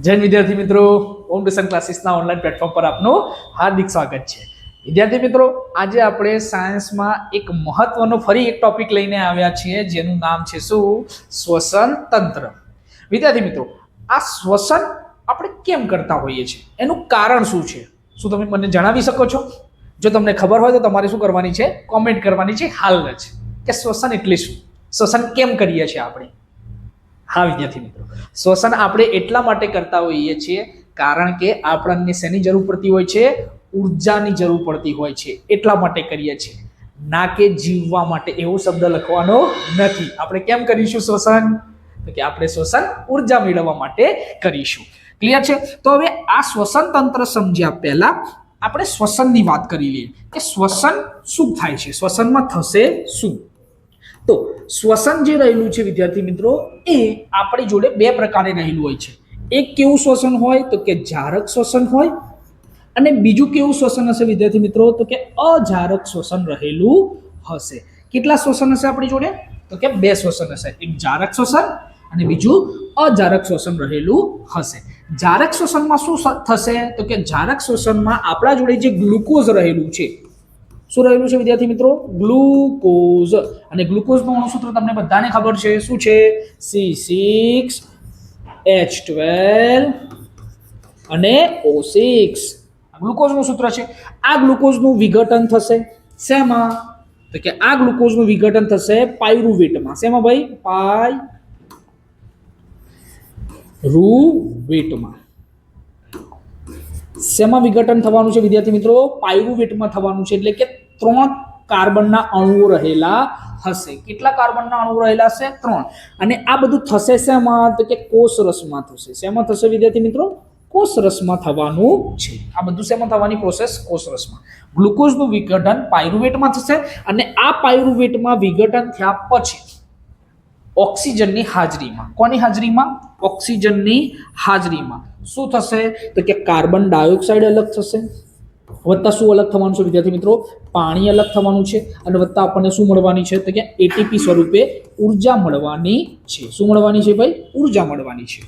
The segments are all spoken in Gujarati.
જય વિદ્યાર્થી મિત્રો, ઓમ ટ્યુશન ક્લાસીસના ઓનલાઈન પ્લેટફોર્મ પર આપનું હાર્દિક સ્વાગત છે. વિદ્યાર્થી મિત્રો, આજે આપણે સાયન્સમાં એક મહત્વનો ફરી એક ટોપિક લઈને આવ્યા છીએ, જેનું નામ છે શું? શ્વસન તંત્ર. વિદ્યાર્થી મિત્રો, આ શ્વસન આપણે કેમ કરતા હોઈએ છીએ, એનું કારણ શું છે? શું તમે મને જણાવી શકો છો? જો તમને ખબર હોય તો તમારે શું કરવાની છે? કોમેન્ટ કરવાની છે હાલ જ, કે શ્વસન એટલે શું, શ્વસન કેમ કરીએ છીએ આપણે. હા વિદ્યાર્થી મિત્રો, શ્વસન આપણે એટલા માટે કરતા હોઈએ છીએ કારણ કે આપણને શેની જરૂર પડતી હોય છે? ઉર્જાની જરૂર પડતી હોય છે, એટલા માટે કરીએ છીએ, ના કે જીવવા માટે. એવો શબ્દ લખવાનો નથી. આપણે કેમ કરીશું શ્વસન? તો કે આપણે શ્વસન ઉર્જા મેળવવા માટે કરીશું. ક્લિયર છે? તો હવે આ શ્વસન તંત્ર સમજ્યા પહેલા આપણે શ્વસનની વાત કરી લઈએ કે શ્વસન શું થાય છે, શ્વસનમાં થશે શું. તો શ્વસન જે રહેલું છે વિદ્યાર્થી મિત્રો, એ આપણી જોડે બે પ્રકારે રહેલું હોય છે. એક કેવું શ્વસન હોય તો કે જારક શ્વસન હોય, અને બીજું કેવું શ્વસન હશે વિદ્યાર્થી મિત્રો? તો કે અજારક શ્વસન રહેલું હશે. કેટલા શ્વસન હશે આપણી જોડે? તો કે બે શ્વસન હશે. એક જારક શ્વસન અને બીજું અજારક શ્વસન રહેલું હશે. જારક શ્વસનમાં શું થશે? તો કે જારક શ્વસનમાં આપણા જોડે જે ગ્લુકોઝ રહેલું છે, શું રહેલું છે વિદ્યાર્થી મિત્રો? ગ્લુકોઝ. અને ગ્લુકોઝનું અણુસૂત્ર તમને બધાને ખબર છે, શું છે? C6H12 અને O6. ગ્લુકોઝનું સૂત્ર છે. આ ગ્લુકોઝનું વિઘટન થશે શેમાં? તો કે આ ગ્લુકોઝનું વિઘટન થશે પાયરુવેટમાં. શેમાં ભાઈ? પાયરુવેટમાં. શેમાં વિઘટન થવાનું છે વિદ્યાર્થી મિત્રો? પાયરુવેટમાં થવાનું છે. એટલે કે 3 કાર્બનના અણુઓ રહેલા હશે. કેટલા કાર્બનના અણુઓ રહેલા હશે? 3. અને આ બધું થશે શેમાં? તો કે કોષરસમાં થશે. શેમાં થશે વિદ્યાર્થી મિત્રો? કોષરસમાં થવાનું છે. આ બધું શેમાં થવાની પ્રોસેસ? કોષરસમાં. ગ્લુકોઝનું વિઘટન પાયરુવેટમાં થશે, અને આ પાયરુવેટમાં વિઘટન થયા પછી ઓક્સિજનની હાજરીમાં, કોની હાજરીમાં? ઓક્સિજનની હાજરીમાં શું થશે? તો કે કાર્બન ડાયોક્સાઇડ અલગ થશે, વત્તા શું અલગ થવાનું છે વિદ્યાર્થી મિત્રો? પાણી અલગ થવાનું છે, અને વત્તા આપણને શું મળવાની છે? તો કે એટીપી સ્વરૂપે ઉર્જા મળવાની છે. શું મળવાની છે ભાઈ? ઉર્જા મળવાની છે.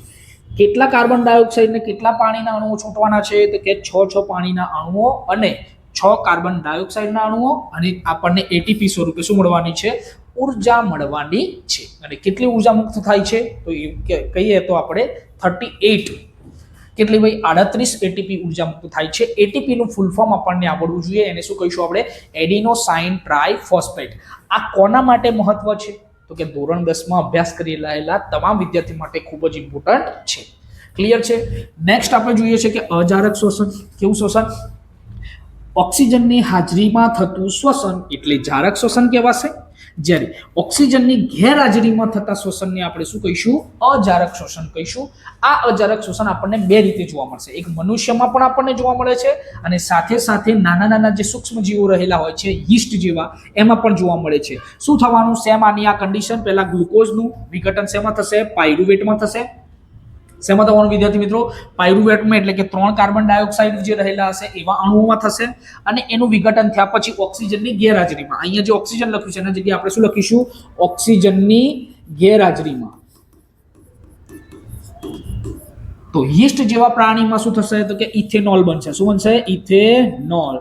કેટલા કાર્બન ડાયોક્સાઇડ ને કેટલા પાણીના અણુઓ છૂટવાના છે? તો કે 6 પાણીના અણુઓ અને 6 કાર્બન ડાયોક્સાઇડના અણુઓ, અને આપણને એટીપી સ્વરૂપે શું મળવાની છે? ઉર્જા મળવાની છે. અને કેટલી ઉર્જા મુક્ત થાય છે? તો કહીએ તો આપણે 38, કેટલી ભાઈ? 38 એટીપી ઉર્જા મુક્ત થાય છે. એટીપી નું ફૂલ ફોર્મ આપણને આવડવું જોઈએ. એને શું કહીશું આપણે? Adenosine triphosphate. આ કોના માટે મહત્વ છે? તો કે ધોરણ 10 માં અભ્યાસ કરી રહેલા તમામ વિદ્યાર્થી માટે ખૂબ જ ઇમ્પોર્ટન્ટ છે. ક્લિયર છે? નેક્સ્ટ આપણે જોઈએ છે કે અજારક શ્વસન. કેવું શ્વસન? ઓક્સિજનની હાજરીમાં થતું શ્વસન એટલે જારક શ્વસન કહેવાશે. જ્યારે ઓક્સિજનની ગેરહાજરીમાં થતા શ્વસનને આપણે શું કહીશું? અજારક શ્વસન કહીશું. આ અજારક શ્વસન આપણને બે રીતે જોવા મળશે. એક મનુષ્યમાં પણ આપણને જોવા મળે છે, અને સાથે સાથે નાના નાના જે સૂક્ષ્મ જીવો રહેલા હોય છે, યીસ્ટ જેવા, એમાં પણ જોવા મળે છે. શું થવાનું? શેમાંની આ કન્ડિશન? પહેલા ગ્લુકોઝનું વિઘટન શેમાં થશે? પાયરુવેટમાં થશે. શેમાં થવાનું વિદ્યાર્થી મિત્રો? પાયરુવેટમાં. એટલે કે 3 કાર્બન ડાયોક્સાઇડ જે રહેલા હશે એવા અણુઓમાં થશે, અને એનું વિઘટન થયા પછી ઓક્સિજનની ગેરહાજરીમાં, અહીંયા જે ઓક્સિજન લખ્યું છે એના જગ્યાએ આપણે શું લખીશું? ઓક્સિજનની ગેરહાજરીમાં. તો યીસ્ટ જેવા પ્રાણીમાં શું થશે? તો કે ઇથેનોલ બનશે. શું બનશે? ઇથેનોલ.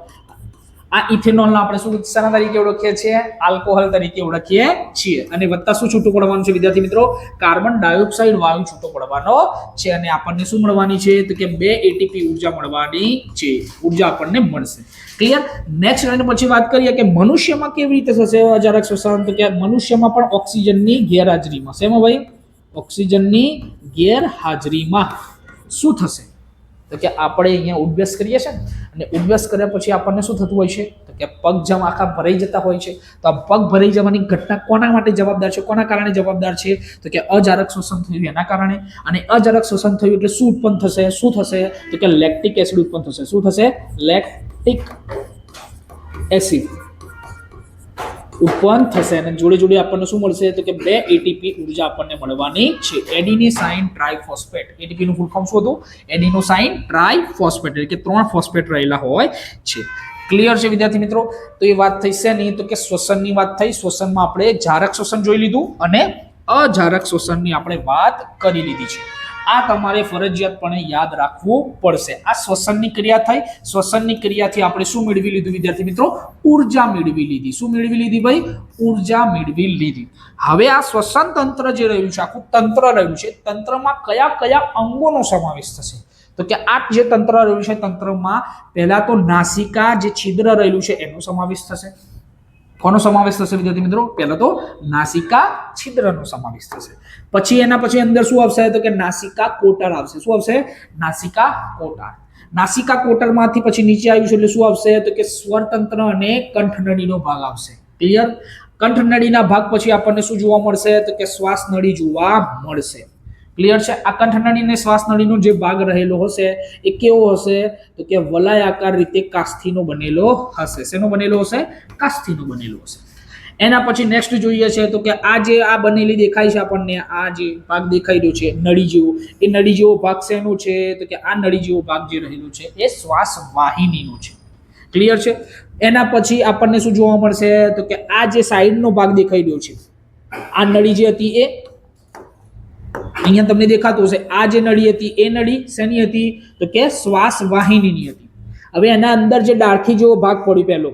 આ ઇથેનોલને આપણે શું શાના તરીકે ઓળખીએ છીએ? આલ્કોહોલ તરીકે ઓળખીએ છીએ. અને વત્તા શું છૂટું પડવાનું છે વિદ્યાર્થી મિત્રો? કાર્બન ડાયોક્સાઇડ વાયુ છૂટો પડવાનો છે, અને આપણને શું મળવાની છે? તો કે 2 એટીપી ઉર્જા મળવાની છે. ઉર્જા આપણને મળશે. ક્લિયર? નેક્સ્ટ અને પછી વાત કરીએ કે મનુષ્યમાં કેવી રીતે થશે અજારક શ્વસન. તો કે મનુષ્યમાં પણ ઓક્સિજનની ગેરહાજરીમાં. શેમાં ભાઈ? ઓક્સિજનની ગેરહાજરીમાં શું થશે? તો કે આપણે અહીંયા ઉદ્ભ્યાસ કરીએ છીએ, અને ઉદ્ભ્યાસ કર્યા પછી આપણને શું થતું હોય છે? તો કે પગ જેમ આખા ભરાઈ જતા હોય છે. તો આ પગ ભરાઈ જવાની ઘટના કોના માટે જવાબદાર છે? કોના કારણે જવાબદાર છે? તો કે અજારક શ્વસન થયું એના કારણે. અને અજારક શ્વસન થયું એટલે શું ઉત્પન્ન થશે? શું થશે? તો કે લેક્ટિક એસિડ ઉત્પન્ન થશે. શું થશે? લેક્ટિક એસિડ ઉત્પન્ન થશે, અને જોડે જોડે આપણને શું મળશે? તો કે 2 એટીપી ઉર્જા આપણને મળવાની છે. Adenosine triphosphate. એટીપી નું ફૂલ ફોર્મ શું હતું? Adenosine triphosphate. એટલે કે 3 ફોસ્ફેટ રહેલા હોય છે. ક્લિયર છે વિદ્યાર્થી મિત્રો? તો એ વાત થઈ છે નહીં. તો કે શ્વસનની વાત થઈ. શ્વસનમાં આપણે જારક શ્વસન જોઈ લીધું, અને અજારક શ્વસનની આપણે વાત કરી લીધી છે. આ તમારે ફરજિયાતપણે યાદ રાખવું પડશે. આ શ્વસનની ક્રિયા થઈ. શ્વસનની ક્રિયાથી આપણે શું મેળવી લીધું વિદ્યાર્થી મિત્રો? ઉર્જા મેળવી લીધી. શું મેળવી લીધી ભાઈ? ઉર્જા મેળવી લીધી. હવે આ શ્વસન તંત્ર જે રહ્યું છે, આખું તંત્ર રહ્યું છે, તંત્રમાં કયા કયા અંગોનો સમાવેશ થશે? તો કે આ જે તંત્ર રહ્યું છે, તંત્રમાં પહેલા તો નાસિકા જે છિદ્ર રહેલું છે એનો સમાવેશ થશે. કોનો સમાવેશ થશે વિદ્યાર્થી મિત્રો? પહેલા તો નાસિકા છિદ્રનો સમાવેશ થશે. પછી એના પછી અંદર શું આવશે? તો કે નાસિકા કોટર આવશે. શું આવશે? નાસિકા કોટર. નાસિકા કોટરમાંથી પછી નીચે આવ્યું છે એટલે શું આવશે? તો કે સ્વરતંત્ર અને કંઠનળીનો ભાગ આવશે. ક્લિયર? કંઠનળીના ભાગ પછી આપણને શું જોવા મળશે? તો કે શ્વાસ નળી જોવા મળશે. ક્લિયર છે? આ કંઠનળી અને શ્વાસ નળીનો જે ભાગ રહેલો હશે એ કેવો હશે? તો કે વલયાકાર રીતે કાસ્થીનો બનેલો હશે. શેનો બનેલો હશે? કાસ્થીનો બનેલો હશે. એના પછી નેક્સ્ટ જોઈએ છે તો કે આ જે આ બનેલી દેખાય છે આપણને, આ જે ભાગ દેખાઈ રહ્યો છે નળી જેવો, એ નળી જેવો ભાગ શેનો છે? તો કે આ નળી જેવો ભાગ જે રહેલો છે એ શ્વાસ વાહિનીનો છે. ક્લિયર છે? એના પછી આપણને શું જોવા મળશે? તો કે આ જે સાઈડનો ભાગ દેખાઈ રહ્યો છે, આ નળી જે હતી એ અહીંયા તમને દેખાતું હશે. આ જે નળી હતી એ નળી શેની હતી? તો કે શ્વાસ વાહિનીની હતી. હવે એના અંદર જે ડાળખી જેવો ભાગ પડ્યો પહેલો,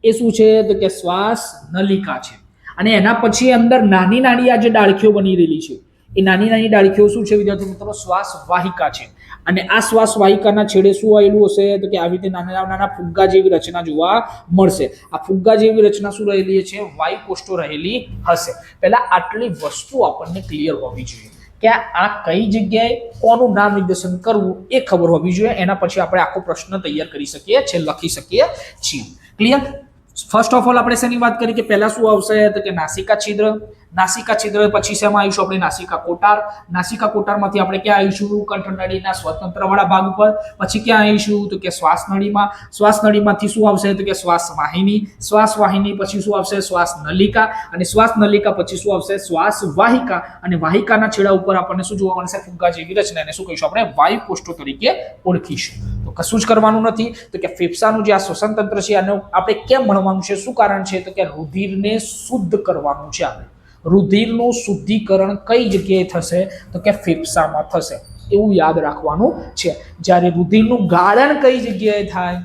એ શું છે? તો કે શ્વાસ નલિકા છે. અને એના પછી અંદર નાની નાની આ જે ડાળખીઓ બની રહેલી છે, એ નાની નાની ડાળખીઓ શું છે વિદ્યાર્થી મિત્રો? શ્વાસ વાહિકા છે. અને આ શ્વાસ વાહિકાના છેડે શું આવેલું હશે? તો કે આવી રીતે નાના નાના ફુગ્ગા જેવી રચના જોવા મળશે. આ ફુગ્ગા જેવી રચના શું રહેલી છે? વાયુ કોષ્ઠો રહેલી હશે. પહેલા આટલી વસ્તુ આપણને ક્લિયર હોવી જોઈએ કે આ કઈ જગ્યાએ કોનું નામ નિર્દેશન કરવું એ ખબર હોવી જોઈએ. એના પછી આપણે આખો પ્રશ્ન તૈયાર કરી શકીએ છીએ, લખી શકીએ છીએ. ક્લિયર? ફર્સ્ટ ઓફ ઓલ આપણે શેની વાત કરી કે પહેલા શું આવશે? તો કે નાસિકા છિદ્ર. નાસિકા છિદ્ર પછી શેમાં આવીશું આપણે? નાસિકા કોટાર. નાસિકા કોટારમાંથી આપણે ક્યાં આવીશું? કંઠનળીના સ્વતંત્ર વાળા ભાગ ઉપર. પછી ક્યાં આવીશું? તો કે શ્વાસ નળીમાં. શ્વાસ નળીમાંથી શું આવશે? તો કે શ્વાસ વાહિની. શ્વાસ વાહિની પછી શું આવશે? શ્વાસ નલિકા. અને શ્વાસ નલિકા પછી શું આવશે? શ્વાસ વાહિકા. અને વાહિકાના છેડા ઉપર આપણને શું જોવા મળશે? ફુગ્ગા જેવી રચના. એને શું કહીશું આપણે? વાયુ કોષ્ઠો તરીકે ઓળખીશું. તો કશું જ કરવાનું નથી. તો કે ફેફસાનું જે આ શ્વસન તંત્ર છે આને આપણે કેમ ભણવાનું છે? શું કારણ છે? તો કે રુધિરને શુદ્ધ કરવાનું છે. આપણે રુધિરનું શુદ્ધિકરણ કઈ જગ્યાએ થશે? તો કે ફેફસામાં થશે. એવું યાદ રાખવાનું છે. જ્યારે રુધિરનું ગાળણ કઈ જગ્યાએ થાય?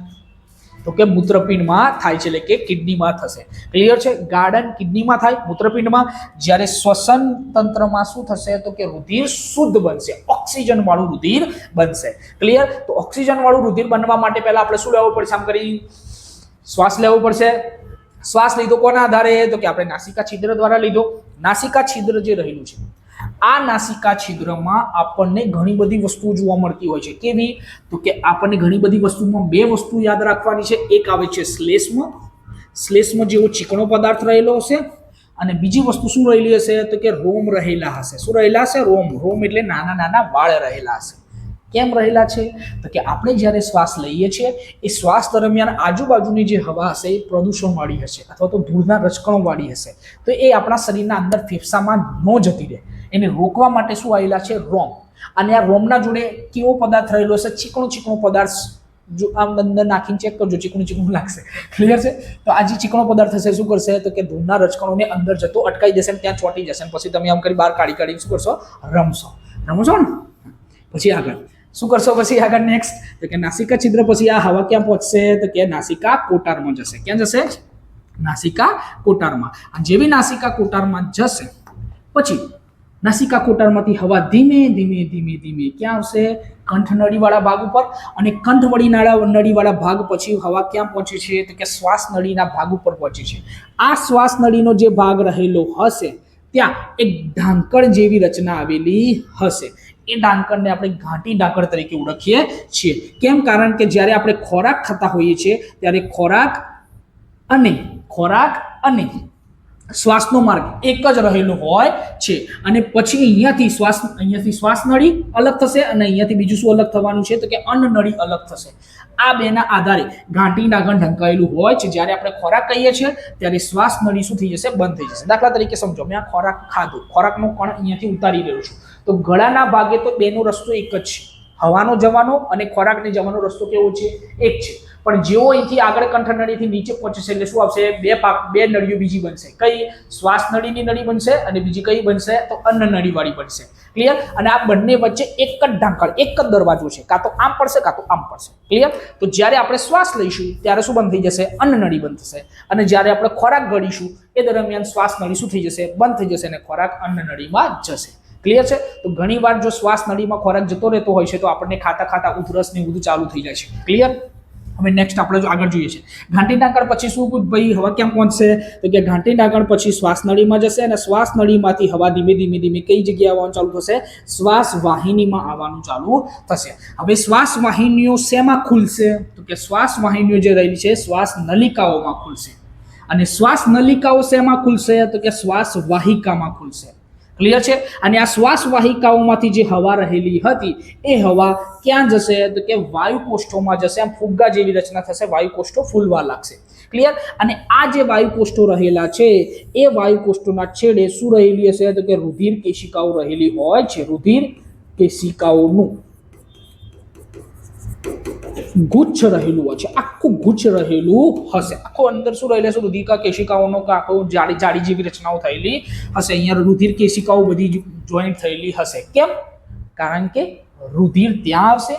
તો કે મૂત્રપિંડમાં થાય છે, એટલે કે કિડનીમાં થશે. ક્લિયર છે? ગાળણ કિડનીમાં થાય, મૂત્રપિંડમાં. જ્યારે શ્વસન તંત્રમાં શું થશે? તો કે રુધિર શુદ્ધ બનશે, ઓક્સિજન વાળું રુધિર બનશે. ક્લિયર? તો ઓક્સિજન વાળું રુધિર બનવા માટે પહેલા આપણે શું લેવું પડશે? આમ કરી શ્વાસ લેવો પડશે. શ્વાસ લીધો કોના આધારે? તો કે આપણે નાસિકા છિદ્ર દ્વારા લીધો. નાસિકા છિદ્ર જે રહેલું છે, આ નાસિકા છિદ્રમાં આપણને ઘણી બધી વસ્તુઓ જોવા મળતી હોય છે. કેવી? તો કે આપણને ઘણી બધી વસ્તુમાં બે વસ્તુ યાદ રાખવાની છે. એક આવે છે શ્લેષ્મ. શ્લેષ્મ જેવો ચીકણો પદાર્થ રહેલો હશે. અને બીજી વસ્તુ શું રહેલી હશે? તો કે રોમ રહેલા હશે. શું રહેલા હશે? રોમ. રોમ એટલે નાના નાના વાળ રહેલા હશે. કેમ રહેલા છે? તો કે આપણે જ્યારે શ્વાસ લઈએ છીએ એ શ્વાસ દરમિયાન આજુબાજુની જે હવા હશે એ પ્રદૂષણવાળી હશે અથવા તો ધૂળના રજકણોવાળી હશે. તો એ આપણા શરીરના અંદર ફેફસામાં ન જતી રહે, એને રોકવા માટે શું આવેલા છે? રોમ. અને આ રોમના જોડે કેવો પદાર્થ રહેલો હશે? ચીકણો ચીકણો પદાર્થ. જો આમ અંદર નાખીને ચેક કરજો, ચીકણું ચીકણું લાગશે. ક્લિયર છે? તો આ જે ચીકણો પદાર્થ હશે શું કરશે? તો કે ધૂળના રજકણોને અંદર જતો અટકાઈ જશે, ત્યાં ચોંટી જશે. પછી તમે આમ કરી બહાર કાઢી શું કરશો? રમશો ને. પછી આગળ શું કરશો? પછી આગળ નેક્સ્ટ તો કે નાસિકા છિદ્ર પછી આ હવા ક્યાં પહોંચશે? તો કે નાસિકા કોટારમાં જશે. ક્યાં જશે? નાસિકા કોટારમાં. અને જેવી નાસિકા કોટારમાં જશે પછી નાસિકા કોટારમાંથી હવા ધીમે ધીમે ધીમે ધીમે ક્યાં આવશે? કંઠનળીવાળા ભાગ ઉપર. અને નળીવાળા ભાગ પછી હવા ક્યાં પહોંચે છે? તો કે શ્વાસ નળીના ભાગ ઉપર પહોંચે છે. આ શ્વાસ નળીનો જે ભાગ રહેલો હશે ત્યાં એક ઢાંકણ જેવી રચના આવેલી હશે. એ ઢાંકણને આપણે ઘાટી ઢાંકણ તરીકે ઓળખીએ છીએ. કેમ? કારણ કે જ્યારે આપણે ખોરાક ખાતા હોઈએ છીએ ત્યારે ખોરાક અને શ્વાસનો માર્ગ એક જ રહેલો હોય છે. અને પછી અહીંયાથી શ્વાસ નળી અલગ થશે અને અહીંયાથી બીજું શું અલગ થવાનું છે? તો કે અન્ન નળી અલગ થશે. આ બેના આધારે ઘાટી ઢાંકણ ઢંકાયેલું હોય છે. જ્યારે આપણે ખોરાક કહીએ છીએ ત્યારે શ્વાસ નળી શું થઈ જશે? બંધ થઈ જશે. દાખલા તરીકે સમજો, મેં આ ખોરાક ખાધો, ખોરાકનો કણ અહીંયાથી ઉતારી રહ્યો છું, તો ગળાના ભાગે તો બેનો રસ્તો એક જ છે. હવાનો જવાનો અને ખોરાકને જવાનો રસ્તો કેવો છે? એક છે. પણ જેવો અહીંથી આગળ કંઠનળીથી નીચે પહોંચશે એટલે શું આવશે? બે નળીઓ બીજી બનશે. કઈ? શ્વાસ નળીની નળી બનશે અને બીજી કઈ બનશે? તો અન્ન નળી વાળી બનશે. ક્લિયર? અને આ બંને વચ્ચે એક જ ઢાંકણ, એક જ દરવાજો છે, કાં તો આમ પડશે કાં તો આમ પડશે. ક્લિયર? તો જ્યારે આપણે શ્વાસ લઈશું ત્યારે શું બંધ થઈ જશે? અન્ન નળી બંધ થશે. અને જ્યારે આપણે ખોરાક ગળીશું એ દરમિયાન શ્વાસ નળી શું થઈ જશે? બંધ થઈ જશે અને ખોરાક અન્ન નળીમાં જશે. ક્લિયર છે? તો ઘણી વાર જો શ્વાસ નળીમાં ખોરાક જતો રહેતો હોય છે તો આપણને ખાતા ખાતા ઉધરસ ને બધું ચાલુ થઈ જાય છે. ક્લિયર? હવે નેક્સ્ટ આપણે જો આગળ જોઈએ છે, ઘાંટી ઢાંકણ પછી શું ભાઈ હવા ક્યાં પહોંચશે? તો કે ઘાંટી ઢાંકણ પછી શ્વાસ નળીમાં જશે અને શ્વાસ નળીમાંથી હવા ધીમે ધીમે ધીમે કઈ જગ્યાએ આવવાનું ચાલુ થશે? શ્વાસ વાહિનીમાં આવવાનું ચાલુ થશે. હવે શ્વાસ વાહિનીઓ શેમાં ખુલશે? તો કે શ્વાસ વાહિનીઓ જે રહેલી છે શ્વાસ નલિકાઓમાં ખુલશે. અને શ્વાસ નલિકાઓ શેમાં ખુલશે? તો કે શ્વાસ વાહિકામાં ખુલશે. ક્લિયર છે? અને આ શ્વાસ વાહિકાઓમાંથી જે હવા રહેલી હતી એ હવા ક્યાં જશે? તો કે વાયુકોષ્ઠોમાં જશે. આમ ફુગ્ગા જેવી રચના થશે, વાયુકોષ્ઠો ફૂલવા લાગશે. ક્લિયર? અને આ જે વાયુકોષ્ઠો રહેલા છે એ વાયુકોષ્ઠોના છેડે શું રહેલી હશે? તો કે રુધિર કેશિકાઓ રહેલી હોય છે. રુધિર કેશિકાઓનું ગુચ્છ રહેલું હોય છે, આખું ગુચ્છ રહેલું હશે. આખો અંદર શું રહેલું છે? રુધિર કેશિકાઓનો આખો જાડી જેવી રચનાઓ થયેલી હશે. અહીંયા રુધિર કેશિકાઓ બધી જોઈન્ટ થયેલી હશે. કેમ? કારણ કે રુધિર ત્યાં આવશે,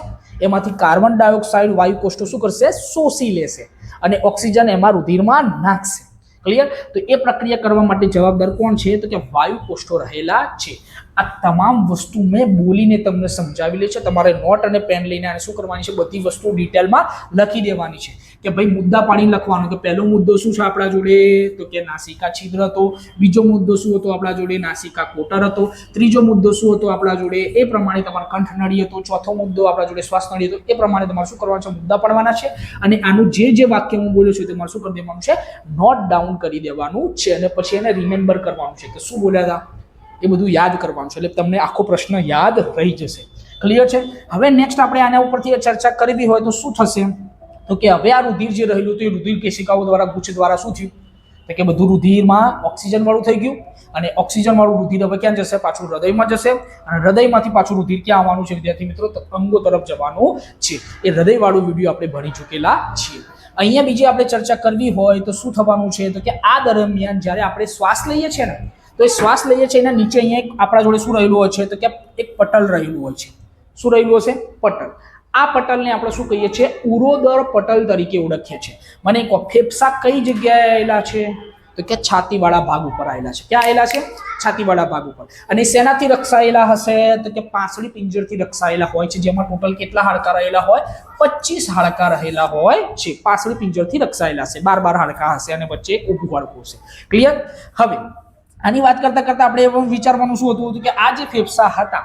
એમાંથી કાર્બન ડાયોક્સાઇડ વાયુકોષ્ઠો શું કરશે? શોષી લેશે અને ઓક્સિજન એમાં રુધિરમાં નાખશે. ક્લિયર? તો એ પ્રક્રિયા કરવા માટે જવાબદાર કોણ છે? તો કે વાયુકોષ્ઠો રહેલા છે. આ તમામ વસ્તુ મેં બોલીને તમને સમજાવી લે છે. તમારે નોટ અને પેન લઈને આને શું કરવાની છે? બધી વસ્તુ ડિટેલમાં લખી દેવાની છે. કે ભાઈ મુદ્દા પાડી લખવાનું કે પહેલો મુદ્દો શું છે આપણા જોડે? તો કે નાસિકા છિદ્ર હતો. બીજો મુદ્દો શું હતો આપણા જોડે? નાસિકા કોટર હતો. ત્રીજો મુદ્દો શું હતો આપણા જોડે? એ પ્રમાણે તમારો કંઠનળી હતો. ચોથો મુદ્દો આપણા જોડે શ્વાસ નળી હતો. એ પ્રમાણે તમારે શું કરવાનું છે? મુદ્દા પાડવાના છે. અને આનું જે વાક્ય હું બોલ્યો છું તમારે શું કરી દેવાનું છે? નોટ ડાઉન કરી દેવાનું છે. અને પછી એને રિમેમ્બર કરવાનું છે કે શું બોલ્યા હતા એ બધું યાદ કરવાનું છે. એટલે તમને આખો પ્રશ્ન યાદ રહી જશે. ક્લિયર છે? હવે નેક્સ્ટ આપણે આના ઉપરથી ચર્ચા કરવી હોય તો શું થશે? તો કે હવે આ રુધિર જે રહેલું હતું એ રુધિર કેશિકાઓ દ્વારા ગુચ્છ દ્વારા શું થયું? તો કે બધું રુધિરમાં ઓક્સિજન વાળું થઈ ગયું. અને ઓક્સિજન વાળું રુધિર હવે ક્યાં જશે? પાછું હૃદયમાં જશે. અને હૃદયમાંથી પાછું રુધિર ક્યાં આવવાનું છે વિદ્યાર્થી મિત્રો? તો અંગો તરફ જવાનું છે. એ હૃદય વાળું વિડીયો આપણે ભણી ચૂકેલા છીએ. અહીંયા બીજી આપણે ચર્ચા કરવી હોય તો શું થવાનું છે? તો કે આ દરમિયાન જ્યારે આપણે શ્વાસ લઈએ છીએ ને તો એ શ્વાસ લઈએ છીએ એના નીચે અહીંયા આપણા જોડે શું રહેલું હોય છે? તો કે એક પટલ રહેલું હોય છે. શું રહેલું હશે? પટલ. આ પટલને આપણે શું કહીએ છીએ? ઉરોદર પટલ તરીકે ઓળખીએ છીએ. મને કહો ફેફસા કઈ જગ્યાએ આવેલા છે? તો કે છાતીવાળા ભાગ ઉપર આવેલા છે. ક્યાં આવેલા છે? છાતીવાળા ભાગ ઉપર. અને શેનાથી રક્ષાયેલા હશે? તો કે પાંસળી પિંજરથી રક્ષાયેલા હોય છે, જેમાં ટોટલ કેટલા હાડકા રહેલા હોય? 25 હાડકા રહેલા હોય છે. પાંસળી પિંજરથી રક્ષાયેલા છે. 12 હાડકા હશે અને વચ્ચે એક ઊભું હાડકું હશે. ક્લિયર? હવે આની વાત કરતા કરતા આપણે એવું વિચારવાનું શું હતું કે આ જે ફેફસા હતા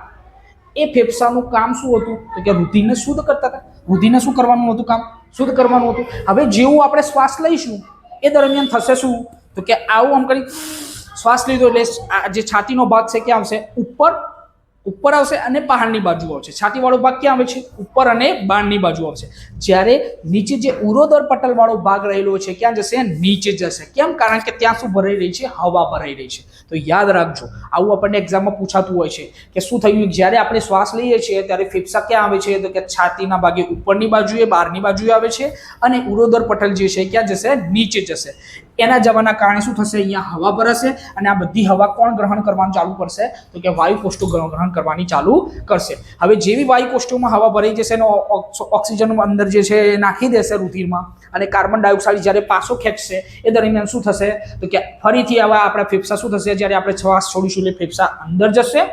એ ફેફસાનું કામ શું હતું? તો કે રુધિરને શુદ્ધ કરતા હતા. રુધિરને શું કરવાનું હતું? કામ શુદ્ધ કરવાનું હતું. હવે જેવું આપણે શ્વાસ લઈશું એ દરમિયાન થશે શું? તો કે આવું આમ કરી શ્વાસ લીધો એટલે આ જે છાતીનો ભાગ છે ક્યાં આવશે? ઉપર આવશે અને બહારની બાજુ આવશે. છાતીવાળો ભાગ ક્યાં આવે છે? ઉપર અને બહારની બાજુ આવશે. જ્યારે નીચે જે ઉરોદર પટલ વાળો ભાગ રહેલો છે ક્યાં જશે? નીચે જશે. કેમ? કારણ કે ત્યાં શું ભરાઈ રહી છે? હવા ભરાઈ રહી છે. તો યાદ રાખજો, આવું આપણને એક્ઝામમાં પૂછાતું હોય છે કે શું થયું? જ્યારે આપણે શ્વાસ લઈએ છીએ ત્યારે ફેફસા ક્યાં આવે છે? તો કે છાતીના ભાગે ઉપરની બાજુએ, બહારની બાજુએ આવે છે. અને ઉરોદર પટલ જે છે ક્યાં જશે? નીચે જશે. એના જવાના કારણે શું થશે? અહીંયા હવા ભરાશે અને આ બધી હવા કોણ ગ્રહણ કરવાનું ચાલુ કરશે? તો કે વાયુકોષ્ઠો ગ્રહણ કરવાની ચાલુ કરશે. હવે જેવી વાયુકોષ્ઠોમાં હવા ભરાઈ જશે અને ઓક્સિજન અંદર જે છે એ નાખી દેશે રુધિરમાં અને કાર્બન ડાયોક્સાઇડ જ્યારે પાછો ખેંચશે એ દરમિયાન શું થશે? તો કે ફરીથી આવા આપણા ફેફસા શું થશે? જ્યારે આપણે શ્વાસ છોડીશું એટલે ફેફસા અંદર જશે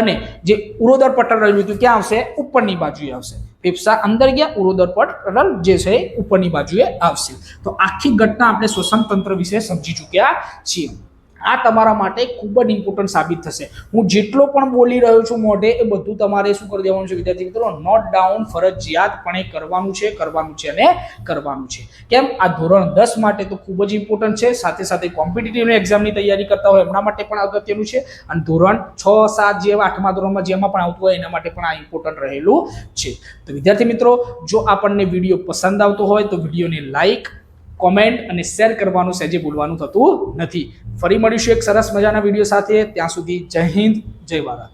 અને જે ઉરોદર પટલ રહેલું હતું ક્યાં આવશે? ઉપરની બાજુએ આવશે. ફેફસા અંદર ગયા, ઉરોદર પટલ જે છે ઉપરની બાજુએ આવશે. તો આખી ઘટના આપણે શ્વસન તંત્ર વિશે સમજી ચૂક્યા છીએ. આ તમારા માટે ખૂબ જ ઇમ્પોર્ટન્ટ સાબિત થશે. હું જેટલો પણ બોલી રહ્યો છું મોઢે એ બધું તમારે શું કરી દેવાનું છે વિદ્યાર્થી મિત્રો? નોટ ડાઉન ફરજિયાતપણે કરવાનું છે અને કરવાનું છે. કેમ? આ ધોરણ 10 માટે તો ખૂબ જ ઇમ્પોર્ટન્ટ છે. સાથે સાથે કોમ્પિટિટિવ એક્ઝામની તૈયારી કરતા હોય એમના માટે પણ અગત્યનું છે. અને ધોરણ 6, 7 જેવા 8મા ધોરણમાં જેમાં પણ આવતું હોય એના માટે પણ આ ઇમ્પોર્ટન્ટ રહેલું છે. તો વિદ્યાર્થી મિત્રો, જો આપણને વિડીયો પસંદ આવતો હોય તો વિડીયોને લાઈક, કોમેન્ટ અને શેર કરવાનું સહેજે ભૂલવાનું થતું નથી. ફરી મળીશું એક સરસ મજાના વિડીયો સાથે. ત્યાં સુધી જય હિન્દ, જય ભારત.